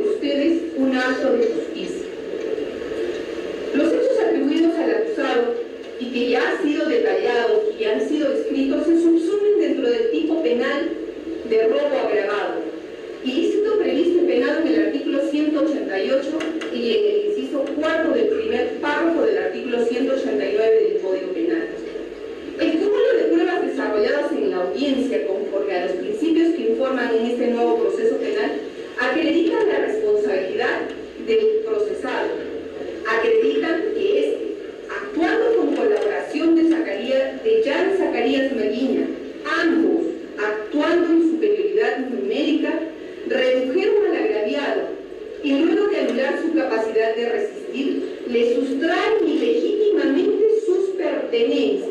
ustedes un acto de justicia. Los hechos atribuidos al acusado y que ya han sido detallados y han sido escritos se subsumen dentro del tipo penal de robo agravado, ilícito previsto y penado en el artículo 188 y en el inciso cuarto del primer párrafo del artículo 189 del Código Penal. El cúmulo de pruebas desarrolladas en la audiencia conforme a los principios que informan en este nuevo proceso penal acreditan la responsabilidad del procesado, acreditan que éste, actuando con colaboración de Jan Zacarías Medina, ambos actuando en superioridad numérica, redujeron al agraviado y luego de anular su capacidad de resistir, le sustraen ilegítimamente sus pertenencias.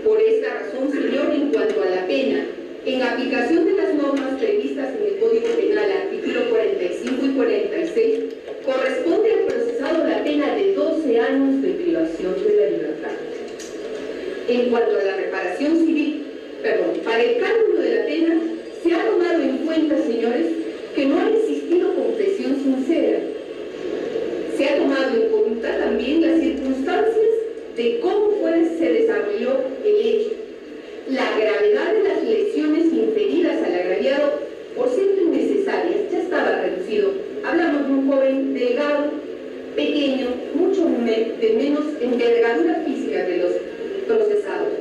Por esta razón, señor, en cuanto a la pena, en aplicación de las normas previstas en el Código Penal, artículo 45 y 46, corresponde al procesado la pena de 12 años de privación de la libertad. En cuanto a la reparación civil, para el cálculo de la pena, se ha tomado en cuenta, señores, que no ha existido confesión sincera. Se ha tomado en cuenta también las circunstancias de cómo se desarrolló el hecho, la gravedad de las lesiones inferidas al agraviado por ser innecesarias, ya estaba reducido. Hablamos de un joven delgado, pequeño, de menos envergadura física de los procesados.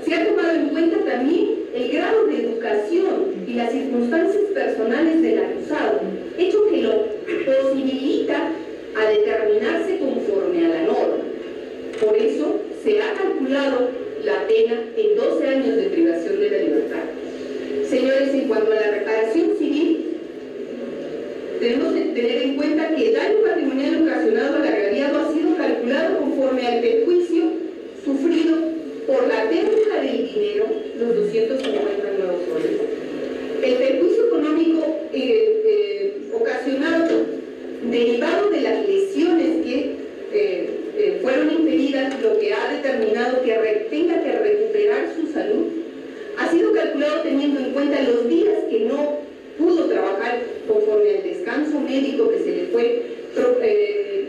Se ha tomado en cuenta también el grado de educación y las circunstancias personales del acusado, hecho que lo posibilita a determinarse conforme a la norma. Por eso se ha calculado la pena en 12 años de privación de la libertad. Señores, en cuanto a la reparación civil, debemos tener en cuenta que el daño patrimonial ocasionado al agraviado ha sido calculado conforme al perjuicio sufrido por la pérdida del dinero, los 250 nuevos soles. El perjuicio económico ocasionado derivado de las lesiones que fueron inferidas, lo que ha determinado que tenga que recuperar su salud, ha sido calculado teniendo en cuenta los días que no pudo trabajar conforme al descanso médico que se le fue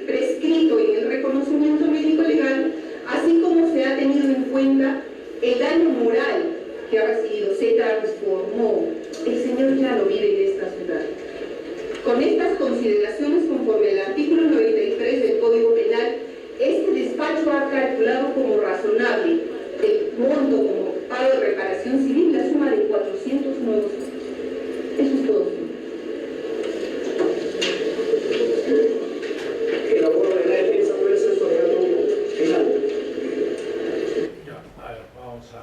prescrito en el reconocimiento médico legal, así como se ha tenido en cuenta el daño moral que ha recibido. Se transformó. El señor ya no vive en esta ciudad. Con estas consideraciones, conforme al artículo 93 del Código Penal, este despacho ha calculado como razonable el monto como pago de reparación civil, la suma de 400 nuevos soles. Eso es todo. Elaboro de la defensa por el asesoramiento penal. Ya, a ver, vamos a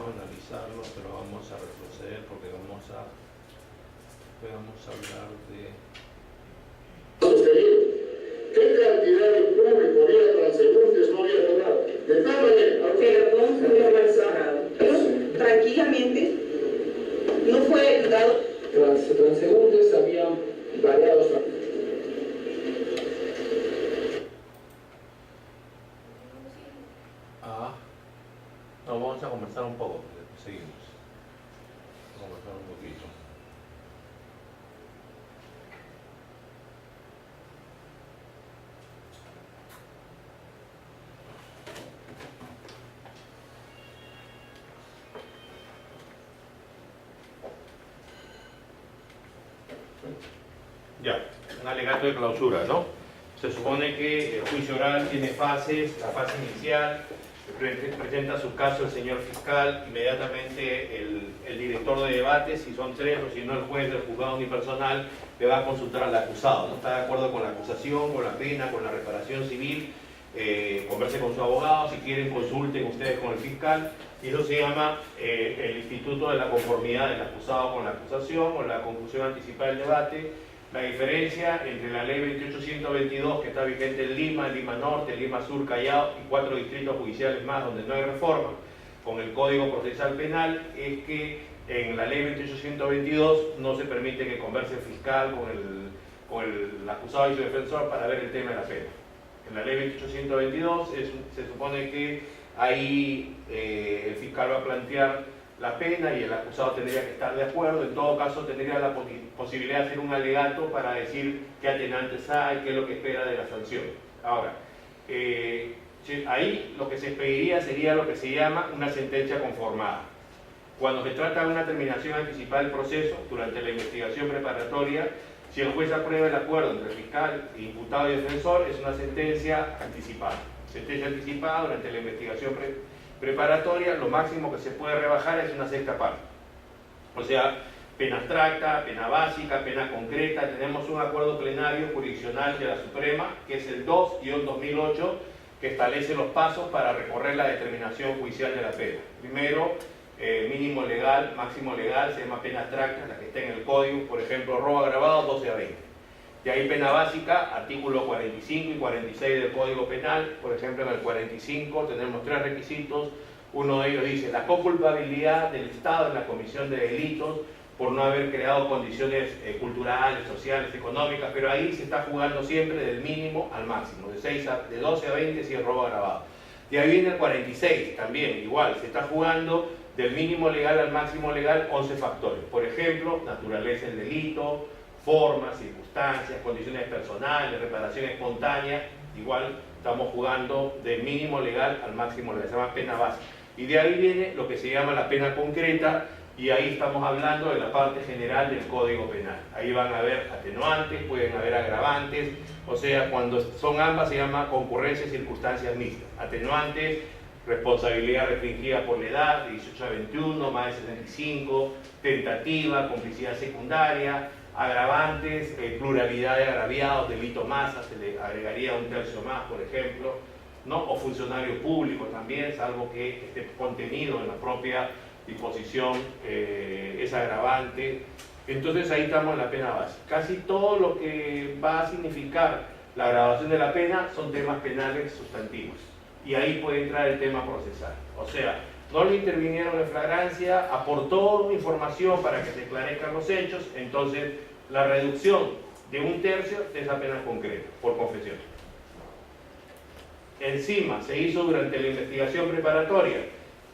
analizarlo, pero vamos a retroceder porque vamos a hablar de... ¿Qué cantidad de público vía transeúntes no había cobrado? De tal manera, Perdón, señor magistrado, tranquilamente, no fue ayudado. Transeúntes habían variados. No, vamos a conversar un poco, después seguimos. Vamos a conversar un poquito. Ya, un alegato de clausura, ¿no? Se supone que el juicio oral tiene fases. La fase inicial presenta su caso el señor fiscal, inmediatamente el director de debate, si son tres o si no el juez del juzgado unipersonal, le va a consultar al acusado, ¿no? Está de acuerdo con la acusación, con la pena, con la reparación civil, converse con su abogado, si quieren consulten ustedes con el fiscal, y eso se llama el instituto de la conformidad del acusado con la acusación o la conclusión anticipada del debate. La diferencia entre la ley 28122 que está vigente en Lima Norte, Lima Sur, Callao y 4 distritos judiciales más donde no hay reforma, con el Código Procesal Penal, es que en la ley 28122 no se permite que converse el fiscal con el acusado y su defensor para ver el tema de la pena. En la ley 28122 se supone que ahí el fiscal va a plantear la pena y el acusado tendría que estar de acuerdo. En todo caso tendría la posibilidad de hacer un alegato para decir qué atenuantes hay, qué es lo que espera de la sanción. Ahora, ahí lo que se pediría sería lo que se llama una sentencia conformada. Cuando se trata de una terminación anticipada del proceso, durante la investigación preparatoria, si el juez aprueba el acuerdo entre el fiscal, imputado y defensor, es una sentencia anticipada. Sentencia anticipada durante la investigación preparatoria, lo máximo que se puede rebajar es una sexta parte. O sea, pena abstracta, pena básica, pena concreta. Tenemos un acuerdo plenario jurisdiccional de la Suprema, que es el 2-2008, que establece los pasos para recorrer la determinación judicial de la pena. Primero, mínimo legal, máximo legal, se llama pena abstracta, la que está en el código, por ejemplo, robo agravado, 12 a 20. De ahí pena básica, artículos 45 y 46 del Código Penal. Por ejemplo, en el 45 tenemos 3 requisitos. Uno de ellos dice la coculpabilidad del Estado en la comisión de delitos por no haber creado condiciones culturales, sociales, económicas, pero ahí se está jugando siempre del mínimo al máximo, de 12 a 20 si es robo agravado. De ahí viene el 46, también igual, se está jugando del mínimo legal al máximo legal 11 factores. Por ejemplo, naturaleza del delito, formas, circunstancias, condiciones personales, reparación espontánea. Igual estamos jugando del mínimo legal al máximo legal, se llama pena básica. Y de ahí viene lo que se llama la pena concreta, y ahí estamos hablando de la parte general del Código Penal. Ahí van a haber atenuantes, pueden haber agravantes, o sea, cuando son ambas se llama concurrencia y circunstancias mixtas. Atenuantes, responsabilidad restringida por la edad, de 18 a 21, más de 65, tentativa, complicidad secundaria, agravantes, pluralidad de agraviados, delito masa, se le agregaría un tercio más, por ejemplo, ¿no? O funcionario público también, salvo que esté contenido en la propia disposición, es agravante. Entonces ahí estamos en la pena base. Casi todo lo que va a significar la agravación de la pena son temas penales sustantivos. Y ahí puede entrar el tema procesal. O sea, no le intervinieron en flagrancia, aportó información para que se esclarezcan los hechos, entonces la reducción de 1/3 de esa pena concreta, por confesión. Encima, se hizo durante la investigación preparatoria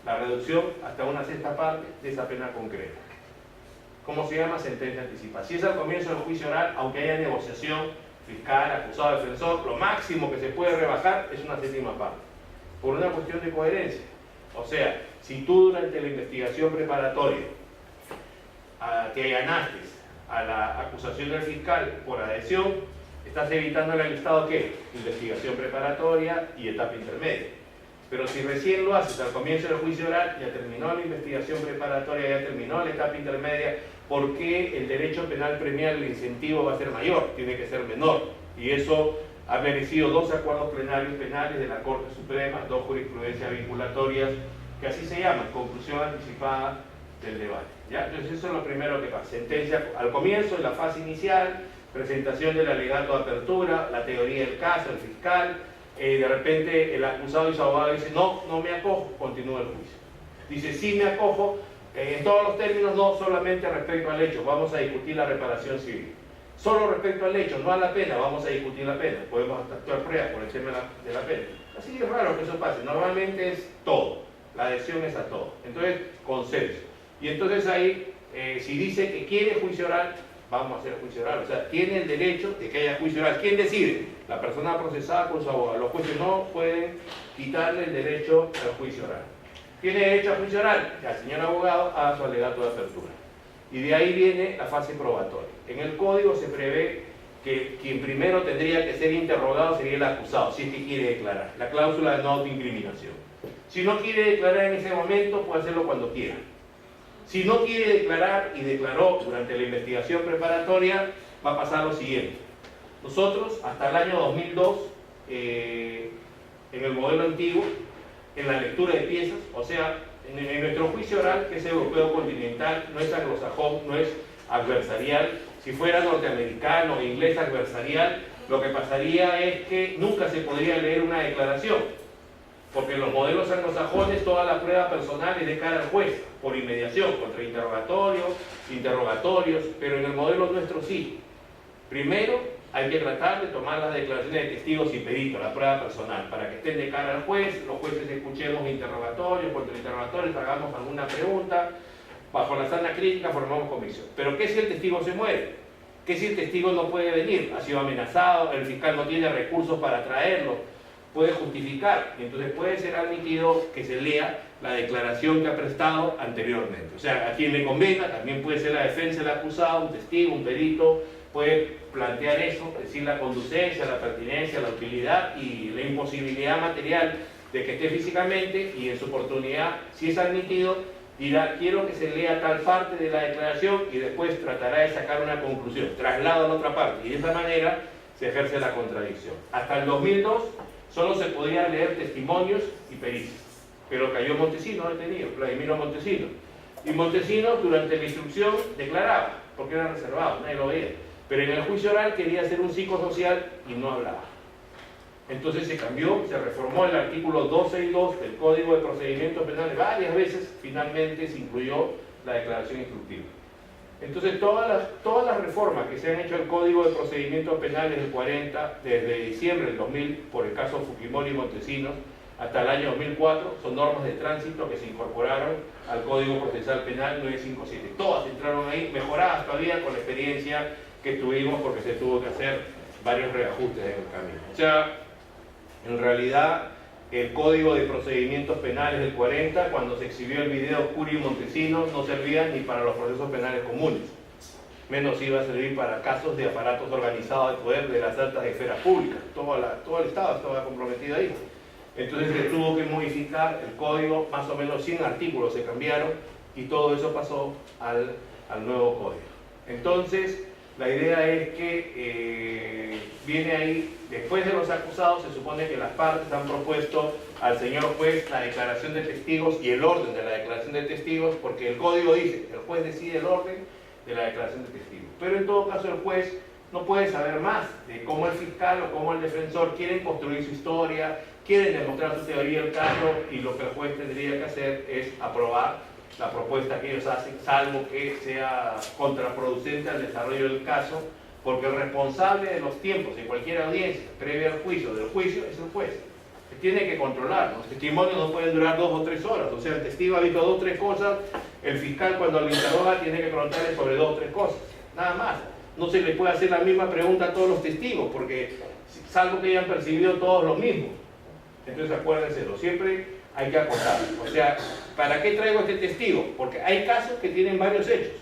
la reducción hasta 1/6 parte de esa pena concreta. ¿Cómo se llama? Sentencia anticipada. Si es al comienzo del juicio oral, aunque haya negociación, fiscal, acusado, defensor, lo máximo que se puede rebajar es 1/7 parte, por una cuestión de coherencia. O sea, si tú durante la investigación preparatoria te allanaste a la acusación del fiscal por adhesión, estás evitando el Estado ¿qué? Investigación preparatoria y etapa intermedia. Pero si recién lo haces al comienzo del juicio oral, ya terminó la investigación preparatoria, ya terminó la etapa intermedia, ¿por qué el derecho penal premial, el incentivo va a ser mayor? Tiene que ser menor. Y eso ha merecido 2 acuerdos plenarios penales de la Corte Suprema, 2 jurisprudencias vinculatorias, que así se llaman, conclusión anticipada del debate. ¿Ya? Entonces eso es lo primero que pasa. Sentencia al comienzo, en la fase inicial, presentación del alegato de apertura, la teoría del caso, el fiscal, de repente el acusado y su abogado dicen, no, no me acojo, continúa el juicio. Dice, sí me acojo, en todos los términos, no solamente respecto al hecho, vamos a discutir la reparación civil. Solo respecto al hecho, no a la pena, vamos a discutir la pena, podemos actuar pruebas por el tema de la pena. Así es raro que eso pase, normalmente es todo, la adhesión es a todo. Entonces, consenso. Y entonces ahí, si dice que quiere juicio oral, vamos a hacer juicio oral. O sea, tiene el derecho de que haya juicio oral. ¿Quién decide? La persona procesada con su abogado. Los jueces no pueden quitarle el derecho al juicio oral. ¿Tiene derecho a juicio oral? El señor abogado haga su alegato de apertura. Y de ahí viene la fase probatoria. En el código se prevé que quien primero tendría que ser interrogado sería el acusado, si es que quiere declarar. La cláusula de no autoincriminación. Si no quiere declarar en ese momento, puede hacerlo cuando quiera. Si no quiere declarar y declaró durante la investigación preparatoria, va a pasar lo siguiente. Nosotros, hasta el año 2002, en el modelo antiguo, en la lectura de piezas, o sea, en nuestro juicio oral, que es europeo continental, no es anglosajón, no es adversarial. Si fuera norteamericano o inglés adversarial, lo que pasaría es que nunca se podría leer una declaración. Porque en los modelos anglosajones toda la prueba personal es de cara al juez, por inmediación, contra interrogatorios, pero en el modelo nuestro sí. Primero hay que tratar de tomar las declaraciones de testigos y peritos, la prueba personal, para que estén de cara al juez, los jueces escuchemos interrogatorios, contra interrogatorios, hagamos alguna pregunta, bajo la sana crítica formamos comisión. Pero ¿qué si el testigo se muere? ¿Qué si el testigo no puede venir? Ha sido amenazado, el fiscal no tiene recursos para traerlo, puede justificar, y entonces puede ser admitido que se lea la declaración que ha prestado anteriormente. O sea, a quien le convenga, también puede ser la defensa del acusado, un testigo, un perito, puede plantear eso, decir la conducencia, la pertinencia, la utilidad y la imposibilidad material de que esté físicamente, y en su oportunidad, si es admitido, dirá, quiero que se lea tal parte de la declaración y después tratará de sacar una conclusión, traslado a la otra parte, y de esa manera se ejerce la contradicción. Hasta el 2002 solo se podían leer testimonios y pericias, pero cayó Montesino, detenido, Vladimiro Montesino. Y Montesino durante la instrucción declaraba, porque era reservado, nadie lo veía, pero en el juicio oral quería hacer un psicosocial y no hablaba. Entonces se cambió, se reformó el artículo 262 del Código de Procedimientos Penales varias veces, finalmente se incluyó la declaración instructiva. Entonces todas las reformas que se han hecho al Código de Procedimientos Penales del 40, desde diciembre del 2000, por el caso Fujimori y Montesinos, hasta el año 2004, son normas de tránsito que se incorporaron al Código Procesal Penal 957. Todas entraron ahí, mejoradas todavía con la experiencia que tuvimos, porque se tuvo que hacer varios reajustes en el camino. O sea, en realidad, el Código de Procedimientos Penales del 40, cuando se exhibió el video Curi y Montesinos, no servía ni para los procesos penales comunes. Menos iba a servir para casos de aparatos organizados de poder de las altas esferas públicas. Todo el Estado estaba comprometido ahí. Entonces se tuvo que modificar el código, más o menos 100 artículos se cambiaron, y todo eso pasó al nuevo código. Entonces, la idea es que viene ahí, después de los acusados, se supone que las partes han propuesto al señor juez la declaración de testigos y el orden de la declaración de testigos, porque el código dice, el juez decide el orden de la declaración de testigos. Pero en todo caso el juez no puede saber más de cómo el fiscal o cómo el defensor quieren construir su historia, quieren demostrar su teoría del caso, y lo que el juez tendría que hacer es aprobar la propuesta que ellos hacen, salvo que sea contraproducente al desarrollo del caso, porque el responsable de los tiempos en cualquier audiencia previa al juicio del juicio es el juez, que tiene que controlar. Los testimonios no pueden durar 2 o 3 horas, o sea, el testigo ha visto 2 o 3 cosas, el fiscal cuando lo interroga tiene que preguntarle sobre 2 o 3 cosas, nada más. No se le puede hacer la misma pregunta a todos los testigos, porque salvo que hayan percibido todos lo mismo. Entonces acuérdense, siempre hay que acotar. O sea, ¿para qué traigo este testigo? Porque hay casos que tienen varios hechos.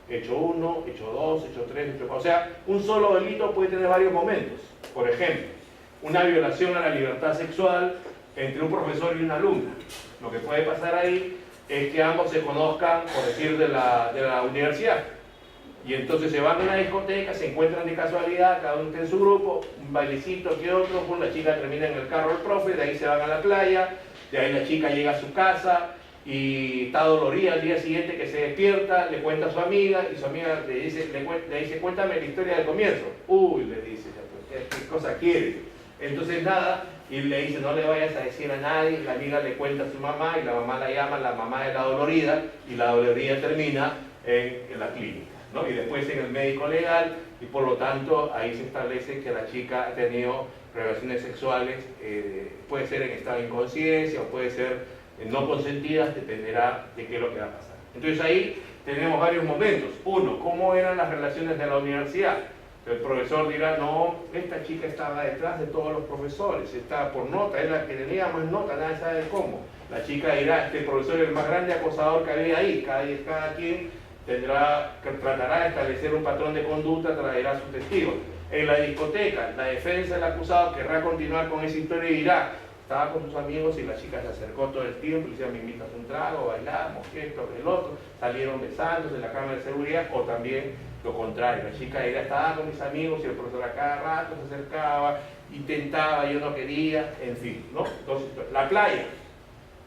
Hecho 1, hecho 2, hecho 3, hecho 4. O sea, un solo delito puede tener varios momentos. Por ejemplo, una violación a la libertad sexual entre un profesor y una alumna. Lo que puede pasar ahí es que ambos se conozcan, por decir, de la universidad. Y entonces se van a una discoteca, se encuentran de casualidad, cada uno está en su grupo, un bailecito que otro, la chica termina en el carro del profe, de ahí se van a la playa, de ahí la chica llega a su casa y está dolorida al día siguiente, que se despierta, le cuenta a su amiga, y su amiga le dice, cuéntame la historia del comienzo. Uy, le dice, ¿qué cosa quiere? Entonces nada, y le dice, no le vayas a decir a nadie, la amiga le cuenta a su mamá, y la mamá la llama la mamá de la dolorida, y la dolorida termina en la clínica, ¿no? Y después en el médico legal, y por lo tanto ahí se establece que la chica ha tenido relaciones sexuales, puede ser en estado de inconsciencia o puede ser no consentidas, dependerá de qué es lo que va a pasar. Entonces ahí tenemos varios momentos. Uno, ¿cómo eran las relaciones de la universidad? El profesor dirá, no, esta chica estaba detrás de todos los profesores, estaba por nota, es la que tenía más nota, nadie sabe cómo. La chica dirá, este profesor es el más grande acosador que había ahí, cada quien tratará de establecer un patrón de conducta, traerá sus testigos. En la discoteca, la defensa del acusado querrá continuar con esa historia y dirá, estaba con sus amigos y la chica se acercó todo el tiempo y le decía, me invitas un trago, bailamos, esto, el otro, salieron besándose en la cámara de seguridad, o también lo contrario, la chica dirá, estaba con mis amigos y el profesor a cada rato se acercaba, intentaba, yo no quería, en fin, ¿no? Entonces, la playa,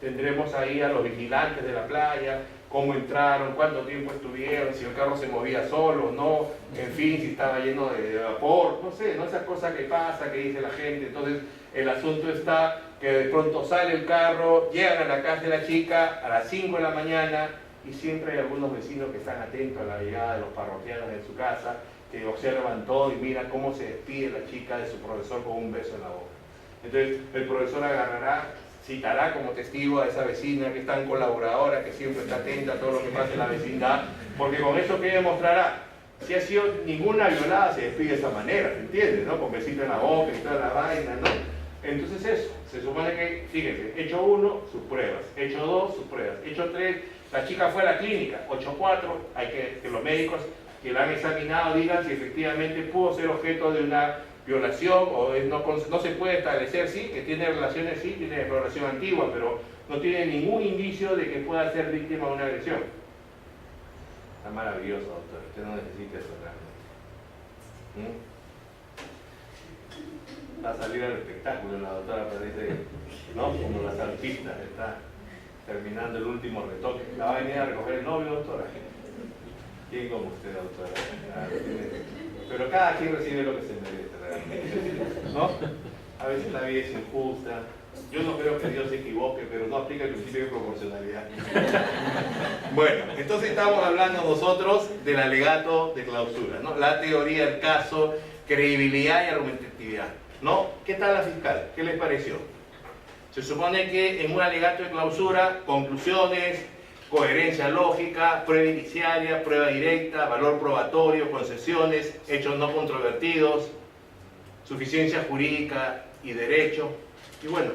tendremos ahí a los vigilantes de la playa, cómo entraron, cuánto tiempo estuvieron, si el carro se movía solo o no, en fin, si estaba lleno de vapor, no sé, no esa cosa que pasa, que dice la gente. Entonces el asunto está que de pronto sale el carro, llegan a la casa de la chica a las 5 de la mañana y siempre hay algunos vecinos que están atentos a la llegada de los parroquianos en su casa, que observan todo y miran cómo se despide la chica de su profesor con un beso en la boca. Entonces el profesor citará como testigo a esa vecina que es tan colaboradora, que siempre está atenta a todo lo que pasa en la vecindad, porque con eso que demostrará, si ha sido ninguna violada se despide de esa manera, ¿se entiende? ¿No? Con besito en la boca y toda la vaina, ¿no? Entonces eso, se supone que, fíjense, hecho 1, sus pruebas, hecho 2, sus pruebas, hecho 3, la chica fue a la clínica, 8-4, hay que los médicos que la han examinado digan si efectivamente pudo ser objeto de una violación o no se puede establecer, sí, que tiene relaciones, sí, tiene relación antigua, pero no tiene ningún indicio de que pueda ser víctima de una agresión. Está maravilloso, doctor, usted no necesita eso realmente. Va a salir al espectáculo, la doctora parece, ¿no? Como las artistas, está terminando el último retoque. ¿La va a venir a recoger el novio, doctora? ¿Quién como usted, doctora? Pero cada quien recibe lo que se merece realmente, ¿no? A veces la vida es injusta. Yo no creo que Dios se equivoque, pero no aplica el principio de proporcionalidad. Bueno, entonces estamos hablando nosotros del alegato de clausura, ¿no? La teoría del caso, credibilidad y argumentatividad, ¿no? ¿Qué tal la fiscal? ¿Qué les pareció? Se supone que en un alegato de clausura, conclusiones, coherencia lógica, prueba indiciaria, prueba directa, valor probatorio, concesiones, hechos no controvertidos, suficiencia jurídica y derecho. Y bueno,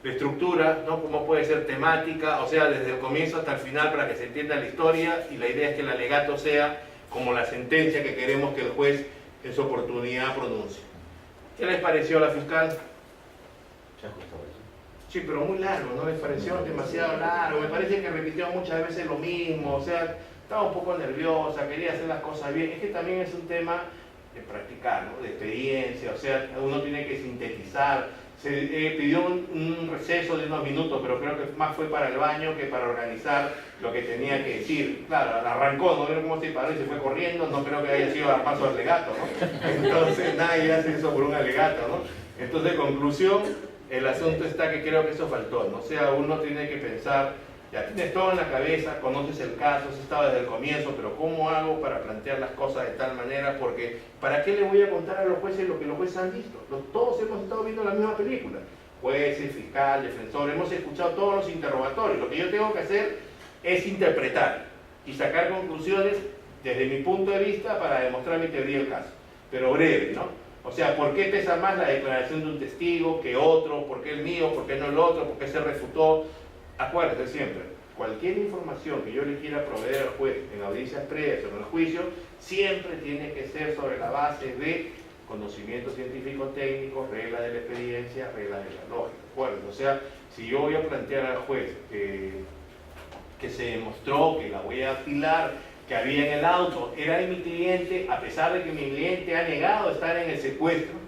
la estructura, ¿no? Cómo puede ser temática, o sea, desde el comienzo hasta el final para que se entienda la historia, y la idea es que el alegato sea como la sentencia que queremos que el juez en su oportunidad pronuncie. ¿Qué les pareció a la fiscal? ¿Se ajustó eso? Sí, pero muy largo, ¿no les pareció? Demasiado largo, me parece que repitió muchas veces lo mismo, o sea, estaba un poco nerviosa, quería hacer las cosas bien. Es que también es un tema de practicar, ¿no? De experiencia, o sea, uno tiene que sintetizar. Se pidió un receso de unos minutos, pero creo que más fue para el baño que para organizar lo que tenía que decir. Claro, arrancó, no vieron cómo se paró y se fue corriendo, no creo que haya sido a paso de alegato, ¿no? Entonces nadie hace eso por un alegato, ¿no? Entonces, conclusión, el asunto está que creo que eso faltó, ¿no? O sea, uno tiene que pensar, ya tienes todo en la cabeza, conoces el caso, has estado desde el comienzo, pero ¿cómo hago para plantear las cosas de tal manera? Porque ¿para qué le voy a contar a los jueces lo que los jueces han visto? Todos hemos estado viendo la misma película. Jueces, fiscal, defensor, hemos escuchado todos los interrogatorios. Lo que yo tengo que hacer es interpretar y sacar conclusiones desde mi punto de vista para demostrar mi teoría del caso. Pero breve, ¿no? O sea, ¿por qué pesa más la declaración de un testigo que otro? ¿Por qué el mío? ¿Por qué no el otro? ¿Por qué se refutó? Acuérdense siempre, cualquier información que yo le quiera proveer al juez en audiencias previas o en el juicio, siempre tiene que ser sobre la base de conocimientos científicos técnicos, reglas de la experiencia, reglas de la lógica. Acuérdense, o sea, si yo voy a plantear al juez que se demostró que la huella dactilar que había en el auto era de mi cliente, a pesar de que mi cliente ha negado estar en el secuestro,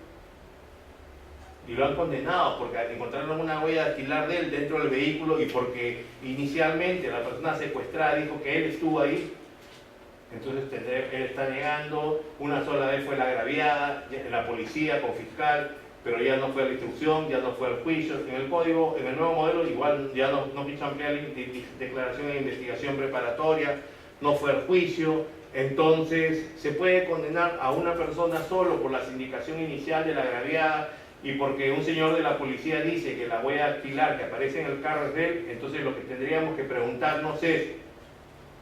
y lo han condenado porque encontraron una huella dactilar de él dentro del vehículo y porque inicialmente la persona secuestrada dijo que él estuvo ahí, entonces él está negando, una sola vez fue la agraviada, la policía con fiscal, pero ya no fue a la instrucción, ya no fue al juicio. En el código, en el nuevo modelo, igual ya no quiso ampliar declaración de investigación preparatoria, no fue al juicio. Entonces se puede condenar a una persona solo por la sindicación inicial de la agraviada, y porque un señor de la policía dice que la huella dactilar que aparece en el carro es de él. Entonces lo que tendríamos que preguntarnos es,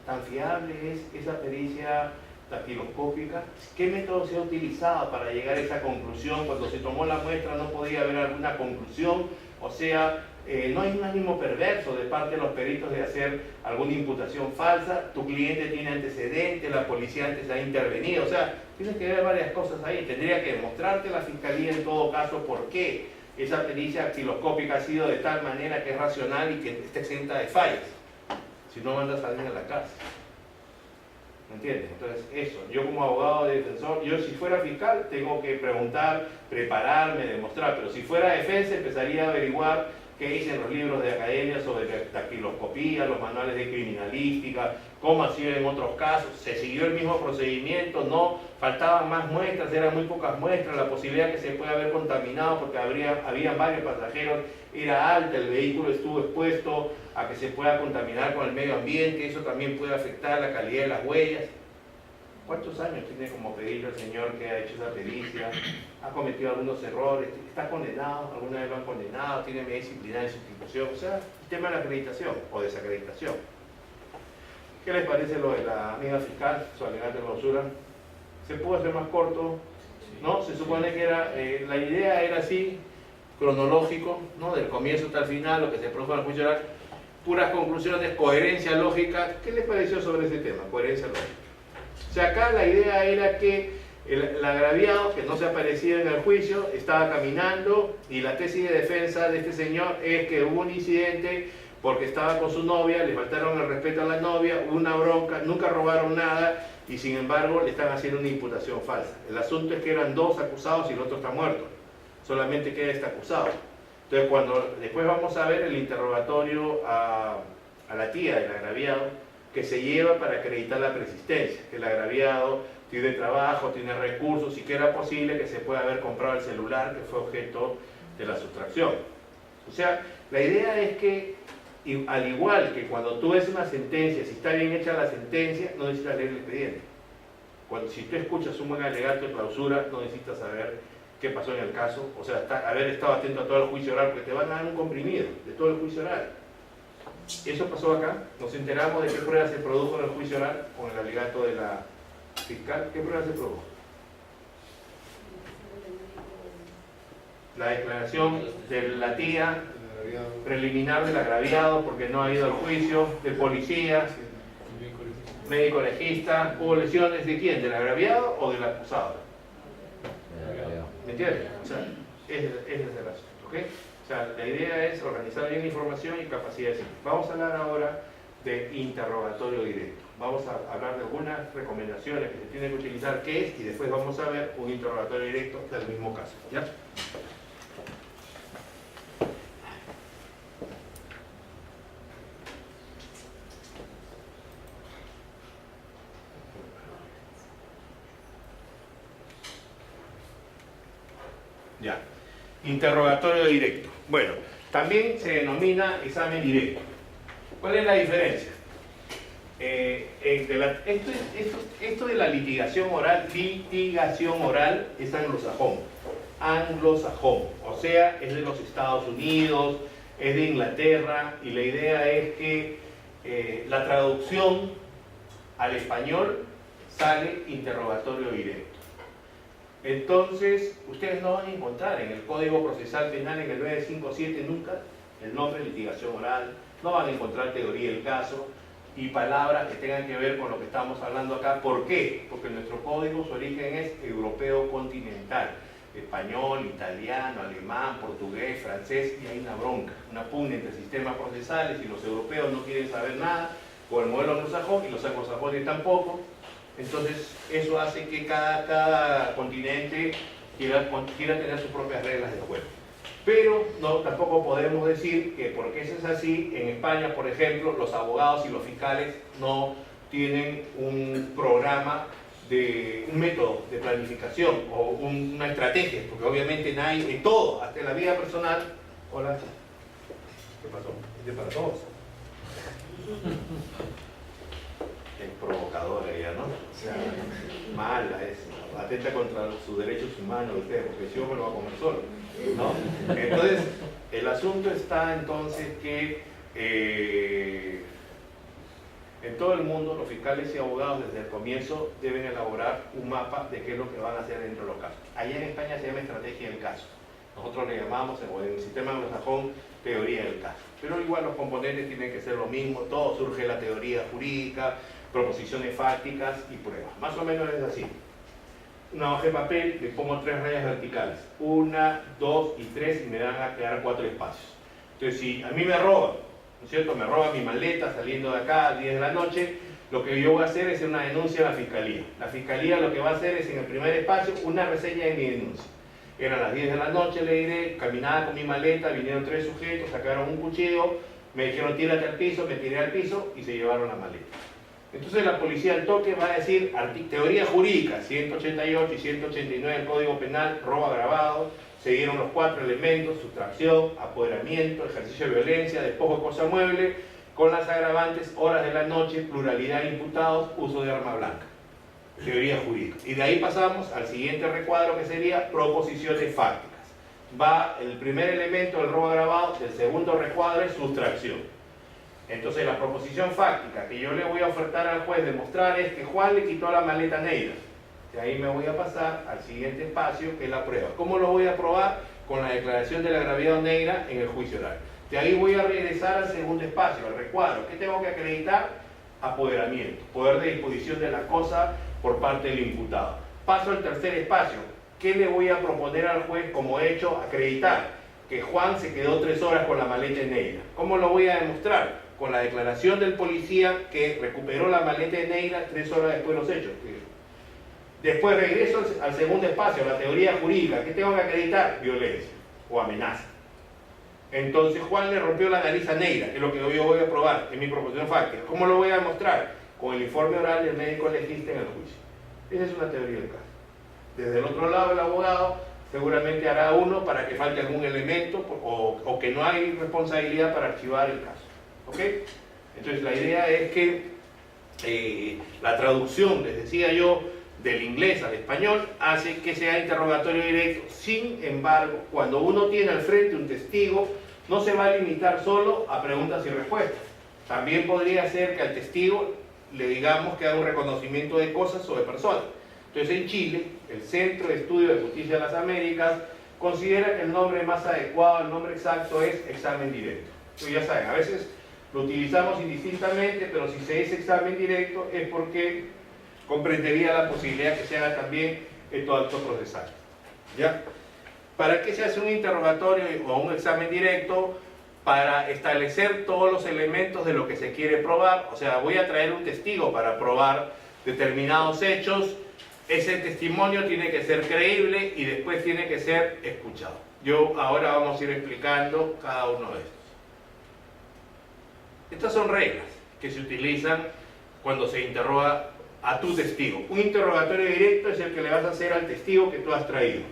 ¿tan fiable es esa pericia dactiloscópica? ¿Qué método se ha utilizado para llegar a esa conclusión? Cuando se tomó la muestra no podía haber alguna conclusión, o sea, no hay un ánimo perverso de parte de los peritos de hacer alguna imputación falsa. Tu cliente tiene antecedentes, la policía antes ha intervenido, o sea, tienes que ver varias cosas ahí. Tendría que demostrarte la fiscalía en todo caso por qué esa pericia dactiloscópica ha sido de tal manera que es racional y que está exenta de fallas. Si no, mandas a alguien a la cárcel. ¿Me entiendes? Entonces, eso, yo como abogado de defensor, yo si fuera fiscal tengo que preguntar, prepararme, demostrar, pero si fuera defensa empezaría a averiguar qué dicen los libros de academia sobre dactiloscopía, los manuales de criminalística, cómo ha sido en otros casos, se siguió el mismo procedimiento, no faltaban más muestras, eran muy pocas muestras, la posibilidad que se pueda haber contaminado porque había varios pasajeros era alta, el vehículo estuvo expuesto a que se pueda contaminar con el medio ambiente, eso también puede afectar la calidad de las huellas. ¿Cuántos años tiene como pedirle al señor que ha hecho esa pericia? Ha cometido algunos errores, está condenado, alguna vez lo han condenado, tiene medida disciplinaria de sustitución, o sea, el tema de la acreditación o desacreditación. ¿Qué les parece lo de la amiga fiscal, su alegato de clausura? ¿Se pudo hacer más corto? ¿No? Se supone que era, la idea era así, cronológico, ¿no? Del comienzo hasta el final, lo que se produjo en el juicio oral, puras conclusiones, coherencia lógica. ¿Qué les pareció sobre ese tema? Coherencia lógica. O sea, acá la idea era que el agraviado, que no se aparecía en el juicio, estaba caminando y la tesis de defensa de este señor es que hubo un incidente porque estaba con su novia, le faltaron el respeto a la novia, hubo una bronca, nunca robaron nada y sin embargo le están haciendo una imputación falsa. El asunto es que eran dos acusados y el otro está muerto. Solamente queda este acusado. Entonces, después vamos a ver el interrogatorio a la tía del agraviado, que se lleva para acreditar la persistencia, que el agraviado tiene trabajo, tiene recursos y que era posible que se pueda haber comprado el celular que fue objeto de la sustracción. O sea, la idea es que, al igual que cuando tú ves una sentencia, si está bien hecha la sentencia, no necesitas leer el expediente. Si tú escuchas un buen alegato de clausura, no necesitas saber qué pasó en el caso, o sea, haber estado atento a todo el juicio oral, porque te van a dar un comprimido de todo el juicio oral. Eso pasó acá, nos enteramos de qué prueba se produjo en el juicio oral con el alegato de la fiscal. ¿Qué prueba se produjo? La declaración de la tía preliminar del agraviado porque no ha ido al juicio, del policía, médico legista. ¿Hubo lesiones de quién? ¿Del agraviado o del acusado? ¿Me entiendes? O sea, ese es el asunto, ¿ok? O sea, la idea es organizar bien la información y capacidad de síntesis. Vamos a hablar ahora de interrogatorio directo. Vamos a hablar de algunas recomendaciones que se tienen que utilizar, qué es, y después vamos a ver un interrogatorio directo del mismo caso, ¿ya? Ya. Interrogatorio directo. Bueno, también se denomina examen directo. ¿Cuál es la diferencia? Esto de la litigación oral es anglosajón. Anglosajón, o sea, es de los Estados Unidos, es de Inglaterra, y la idea es que la traducción al español sale interrogatorio directo. Entonces, ustedes no van a encontrar en el Código Procesal Penal, en el 957, nunca el nombre litigación oral, no van a encontrar teoría del caso y palabras que tengan que ver con lo que estamos hablando acá. ¿Por qué? Porque nuestro código, su origen es europeo continental, español, italiano, alemán, portugués, francés, y hay una bronca, una pugna entre sistemas procesales y los europeos no quieren saber nada con el modelo anglosajón y los anglosajones tampoco. Entonces, eso hace que cada continente quiera tener sus propias reglas de juego. Pero tampoco podemos decir que porque eso es así, en España, por ejemplo, los abogados y los fiscales no tienen un programa, un método de planificación o una estrategia, porque obviamente nadie, en todo, hasta en la vida personal. Hola, ¿qué pasó? ¿Es para todos? Es provocadora ella, ¿no? O sea, mala es, atenta contra sus derechos humanos de ustedes, porque si yo me lo voy a comer solo, ¿no? Entonces, el asunto está entonces que en todo el mundo los fiscales y abogados desde el comienzo deben elaborar un mapa de qué es lo que van a hacer dentro de los casos. Allá en España se llama estrategia del caso. Nosotros le llamamos, en el sistema anglosajón, teoría del caso. Pero igual los componentes tienen que ser lo mismo, todo surge de la teoría jurídica, proposiciones fácticas y pruebas. Más o menos es así. Una hoja de papel, le pongo 3 rayas verticales. 1, 2 y 3 y me van a quedar 4 espacios. Entonces, si a mí me roban, ¿no es cierto? Me roban mi maleta saliendo de acá a 10 de la noche, lo que yo voy a hacer es una denuncia a la fiscalía. La fiscalía lo que va a hacer es en el primer espacio una reseña de mi denuncia. eran las 10 de la noche, le diré, caminaba con mi maleta, vinieron 3 sujetos, sacaron un cuchillo, me dijeron tírate al piso, me tiré al piso y se llevaron la maleta. Entonces la policía al toque va a decir, teoría jurídica, 188 y 189 del Código Penal, robo agravado, se dieron los 4 elementos, sustracción, apoderamiento, ejercicio de violencia, despojo de cosa mueble, con las agravantes, horas de la noche, pluralidad de imputados, uso de arma blanca. Teoría jurídica. Y de ahí pasamos al siguiente recuadro, que sería proposiciones fácticas. Va el primer elemento del robo agravado, el segundo recuadro es sustracción. Entonces la proposición fáctica que yo le voy a ofertar al juez demostrar es que Juan le quitó la maleta a Neira. De ahí me voy a pasar al siguiente espacio, que es la prueba. ¿Cómo lo voy a probar? Con la declaración de la agraviado Neira en el juicio oral. De ahí voy a regresar al segundo espacio, al recuadro. ¿Qué tengo que acreditar? Apoderamiento, poder de disposición de la cosa por parte del imputado. Paso al tercer espacio. ¿Qué le voy a proponer al juez como hecho? Acreditar que Juan se quedó 3 horas con la maleta de Neira. ¿Cómo lo voy a demostrar? Con la declaración del policía que recuperó la maleta de Neira 3 horas después de los hechos. Después regreso al segundo espacio, la teoría jurídica. ¿Qué tengo que acreditar? Violencia o amenaza. Entonces Juan le rompió la nariz a Neira, que es lo que yo voy a probar en mi proposición fáctica. ¿Cómo lo voy a demostrar? Con el informe oral del médico legista en el juicio. Esa es una teoría del caso. Desde el otro lado, el abogado seguramente hará uno para que falte algún elemento o que no hay responsabilidad para archivar el caso. ¿Ok? Entonces la idea es que la traducción, les decía yo, del inglés al español hace que sea interrogatorio directo. Sin embargo, cuando uno tiene al frente un testigo, no se va a limitar solo a preguntas y respuestas. También podría ser que al testigo le digamos que haga un reconocimiento de cosas o de personas. Entonces en Chile, el Centro de Estudio de Justicia de las Américas considera que el nombre más adecuado, el nombre exacto es examen directo. Entonces ya saben, a veces lo utilizamos indistintamente, pero si se dice examen directo es porque comprendería la posibilidad que se haga también en todo acto procesal. ¿Ya? ¿Para qué se hace un interrogatorio o un examen directo? Para establecer todos los elementos de lo que se quiere probar. O sea, voy a traer un testigo para probar determinados hechos. Ese testimonio tiene que ser creíble y después tiene que ser escuchado. Ahora vamos a ir explicando cada uno de estos. Estas son reglas que se utilizan cuando se interroga a tu testigo. Un interrogatorio directo es el que le vas a hacer al testigo que tú has traído,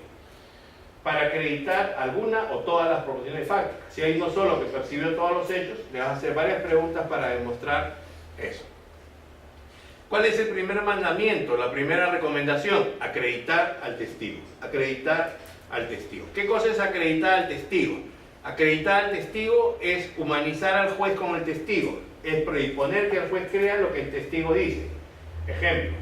para acreditar alguna o todas las proposiciones fácticas. Si hay uno solo que percibió todos los hechos, le vas a hacer varias preguntas para demostrar eso. ¿Cuál es el primer mandamiento? La primera recomendación: acreditar al testigo. Acreditar al testigo. ¿Qué cosa es acreditar al testigo? Acreditar al testigo es humanizar al juez con el testigo, es predisponer que el juez crea lo que el testigo dice. Ejemplo,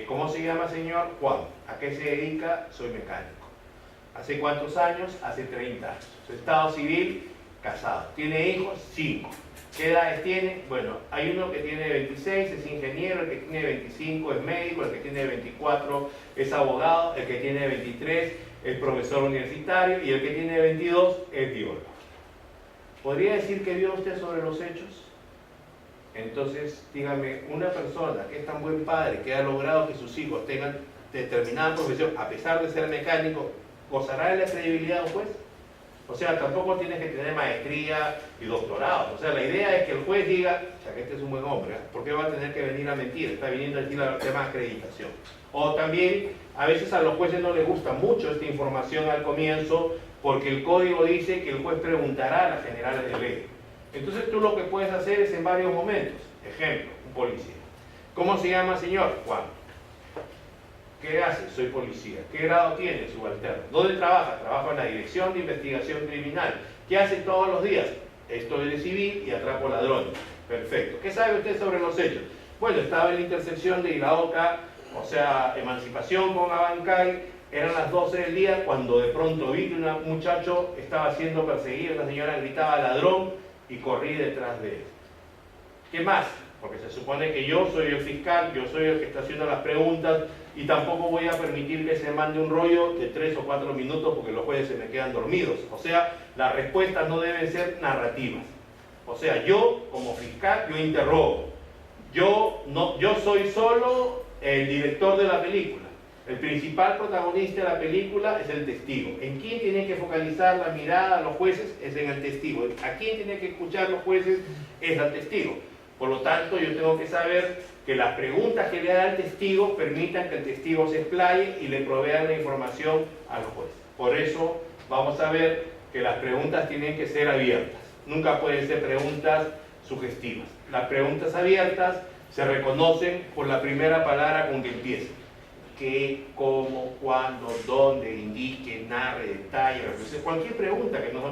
¿cómo se llama, señor? Juan. ¿A qué se dedica? Soy mecánico. ¿Hace cuántos años? Hace 30 años. Su estado civil, casado. ¿Tiene hijos? 5. ¿Qué edades tiene? Bueno, hay uno que tiene 26, es ingeniero, el que tiene 25 es médico, el que tiene 24 es abogado, el que tiene 23 es profesor universitario y el que tiene 22 es biólogo. ¿Podría decir que vio usted sobre los hechos? Entonces, dígame, una persona que es tan buen padre, que ha logrado que sus hijos tengan determinada profesión, a pesar de ser mecánico, ¿gozará de la credibilidad de un juez? O sea, tampoco tienes que tener maestría y doctorado. O sea, la idea es que el juez diga, o sea, que este es un buen hombre, ¿por qué va a tener que venir a mentir? Está viniendo aquí el tema de acreditación. O también, a veces a los jueces no les gusta mucho esta información al comienzo, porque el código dice que el juez preguntará a las generales de ley. Entonces tú lo que puedes hacer es en varios momentos. Ejemplo, un policía. ¿Cómo se llama, señor? Juan. ¿Qué hace? Soy policía. ¿Qué grado tiene? Subalterno. ¿Dónde trabaja? Trabajo en la Dirección de Investigación Criminal. ¿Qué hace todos los días? Estoy de civil y atrapo ladrones. Perfecto. ¿Qué sabe usted sobre los hechos? Bueno, estaba en la intersección de Iraoka, o sea, Emancipación con Abancay. Eran las 12 del día cuando de pronto vi que un muchacho estaba siendo perseguido. La señora gritaba ladrón y corrí detrás de él. ¿Qué más? Porque se supone que yo soy el fiscal, yo soy el que está haciendo las preguntas y tampoco voy a permitir que se mande un rollo de 3 o 4 minutos porque los jueces se me quedan dormidos. O sea, las respuestas no deben ser narrativas. O sea, yo como fiscal, yo interrogo. Yo soy solo el director de la película. El principal protagonista de la película es el testigo. ¿En quién tienen que focalizar la mirada los jueces? Es en el testigo. ¿A quién tienen que escuchar los jueces? Es al testigo. Por lo tanto, yo tengo que saber que las preguntas que le da el testigo permitan que el testigo se explaye y le provean la información a los jueces. Por eso vamos a ver que las preguntas tienen que ser abiertas. Nunca pueden ser preguntas sugestivas. Las preguntas abiertas se reconocen por la primera palabra con que empiezan. ¿Qué, cómo, cuándo, dónde, indique, narre, detalle, cualquier pregunta que nos